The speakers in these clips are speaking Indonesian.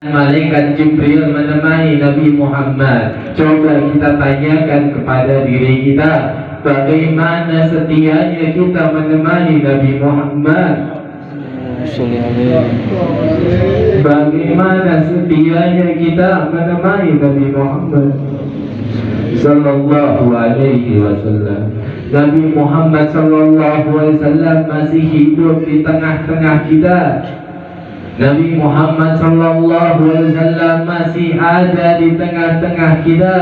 Malaikat Jibril menemani Nabi Muhammad. Coba kita tanyakan kepada diri kita, bagaimana setianya kita menemani Nabi Muhammad? Bagaimana setianya kita menemani Nabi Muhammad Sallallahu Alaihi Wasallam? Nabi Muhammad Sallallahu Alaihi Wasallam masih hidup di tengah-tengah kita. Nabi Muhammad Sallallahu Alaihi Wasallam masih ada di tengah-tengah kita.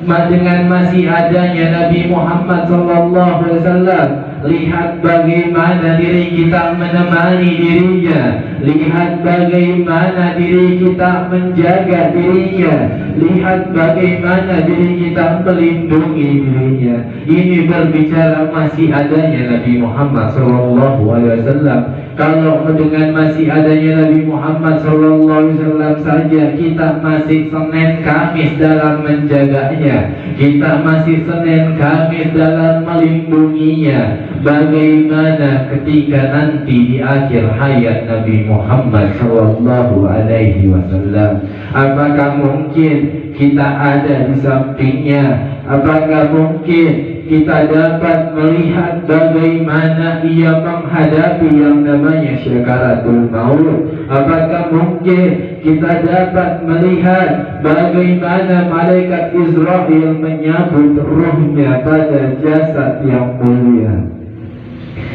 Dengan masih adanya Nabi Muhammad Sallallahu Alaihi Wasallam, lihat bagaimana diri kita menemani dirinya. Lihat bagaimana diri kita menjaga dirinya. Lihat bagaimana diri kita melindungi dirinya. Ini berbicara masih adanya Nabi Muhammad Sallallahu Alaihi Wasallam. Kalau dengan masih adanya Nabi Muhammad SAW saja, kita masih Senin Kamis dalam menjaganya, kita masih Senin Kamis dalam melindunginya. Bagaimana ketika nanti di akhir hayat Nabi Muhammad SAW? Apakah mungkin kita ada di sampingnya? Apakah mungkin kita dapat melihat bagaimana ia menghadapi yang namanya syakaratul maut? Apakah mungkin kita dapat melihat bagaimana malaikat Israel menyambut ruhnya pada jasad yang mulia?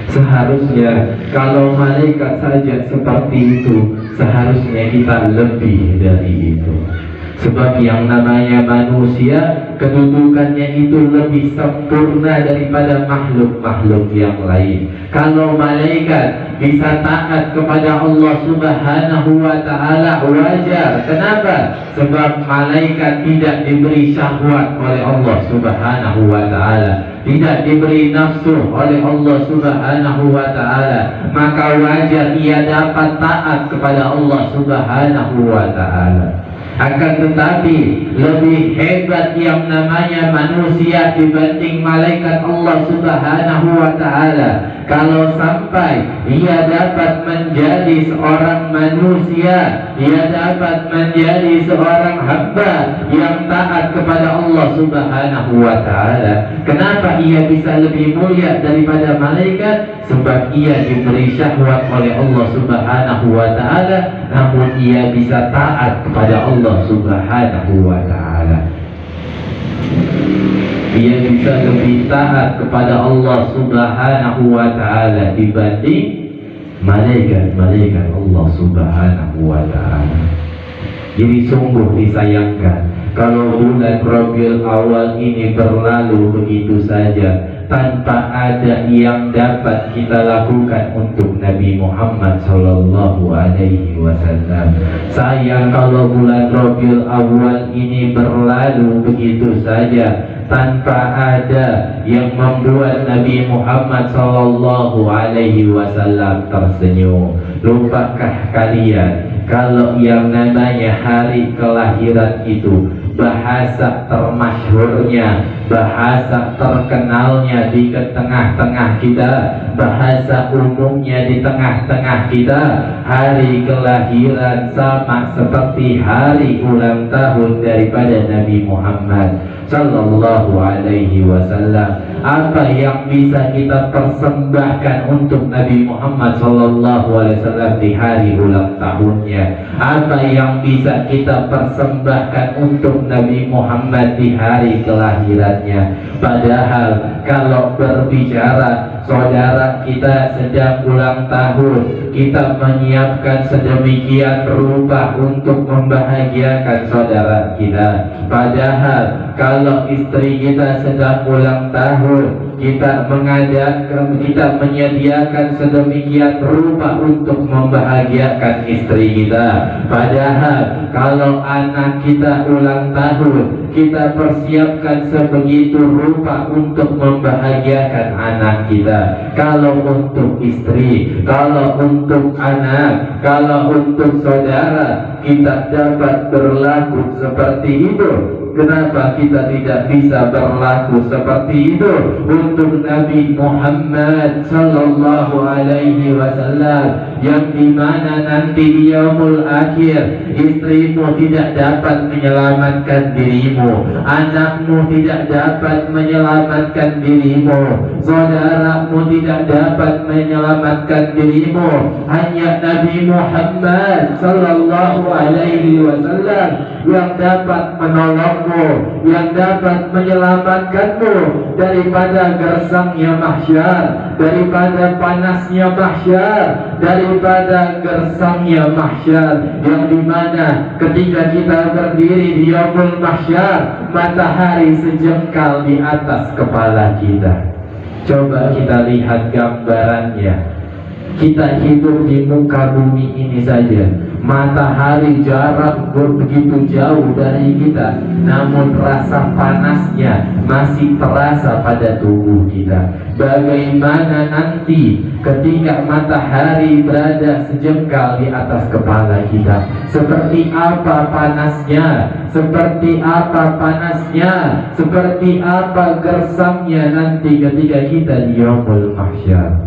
Seharusnya kalau malaikat saja seperti itu, seharusnya kita lebih dari itu. Sebab yang namanya manusia, kedudukannya itu lebih sempurna daripada makhluk-makhluk yang lain. Kalau malaikat bisa taat kepada Allah Subhanahu wa Ta'ala, wajar. Kenapa? Sebab malaikat tidak diberi syahwat oleh Allah Subhanahu wa Ta'ala, tidak diberi nafsu oleh Allah Subhanahu wa Ta'ala. Maka wajar ia dapat taat kepada Allah Subhanahu wa Ta'ala. Akan tetapi lebih hebat yang namanya manusia dibanding malaikat Allah Subhanahu wa Ta'ala. Kalau sampai ia dapat menjadi seorang manusia, ia dapat menjadi seorang hamba yang taat kepada Allah Subhanahu wa Ta'ala. Kenapa ia bisa lebih mulia daripada malaikat? Sebab ia diberi syahwat oleh Allah Subhanahu wa Ta'ala, namun ia bisa taat kepada Allah Subhanahu wa Ta'ala. Ia bisa lebih taat kepada Allah Subhanahu wa Ta'ala dibanding malaikat-malaikat Allah Subhanahu wa Ta'ala. Jadi sungguh disayangkan kalau bulan Rabiul Awal ini berlalu begitu saja tanpa ada yang dapat kita lakukan untuk Nabi Muhammad Sallallahu Alaihi Wasallam. Sayang kalau bulan Rabiul Awal ini berlalu begitu saja tanpa ada yang membuat Nabi Muhammad Sallallahu Alaihi Wasallam tersenyum. Lupakah kalian kalau yang namanya hari kelahiran itu bahasa termasyhurnya, bahasa terkenalnya di tengah-tengah kita, bahasa umumnya di tengah-tengah kita, hari kelahiran sama seperti hari ulang tahun daripada Nabi Muhammad Sallallahu Alaihi Wasallam. Apa yang bisa kita persembahkan untuk Nabi Muhammad Sallallahu Alaihi Wasallam di hari ulang tahunnya? Apa yang bisa kita persembahkan untuk Nabi Muhammad di hari kelahirannya? Padahal kalau berbicara saudara kita sedang ulang tahun, kita menyiapkan sedemikian rupa untuk membahagiakan saudara kita. Padahal kalau istri kita sedang ulang tahun, kita menyediakan sedemikian rupa untuk membahagiakan istri kita. Padahal kalau anak kita ulang tahun, kita persiapkan sebegitu rupa untuk membahagiakan anak kita. Kalau untuk istri, kalau untuk anak, kalau untuk saudara, kita dapat berlaku seperti itu. Kenapa kita tidak bisa berlaku seperti itu untuk Nabi Muhammad Sallallahu Alaihi Wasallam? yang dimana nanti di yaumul akhir istrimu tidak dapat menyelamatkan dirimu, anakmu tidak dapat menyelamatkan dirimu, saudaramu tidak dapat menyelamatkan dirimu. Hanya Nabi Muhammad sallallahu alaihi wasallam yang dapat menolongmu, yang dapat menyelamatkanmu daripada gersangnya mahsyar, daripada panasnya mahsyar, daripada gersangnya mahsyar, yang dimana ketika kita berdiri di yaumul mahsyar, matahari sejengkal di atas kepala kita. Coba kita lihat gambarannya. Kita hidup di muka bumi ini saja, matahari jarak begitu jauh dari kita, namun rasa panasnya masih terasa pada tubuh kita. Bagaimana nanti ketika matahari berada sejengkal di atas kepala kita? Seperti apa panasnya? Seperti apa panasnya? Seperti apa gersangnya nanti ketika kita di yaumul mahsyar?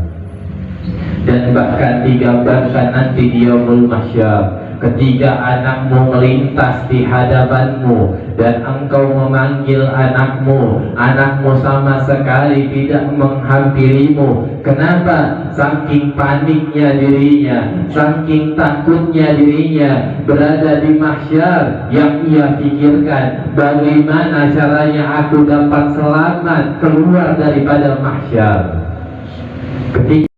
Dan bahkan digambarkan nanti di yaumul mahsyar, ketika anakmu melintas di hadapanmu dan engkau memanggil anakmu, anakmu sama sekali tidak menghampirimu. Kenapa? Saking paniknya dirinya, saking takutnya dirinya berada di mahsyar. Yang ia pikirkan, bagaimana caranya aku dapat selamat keluar daripada mahsyar. Ketika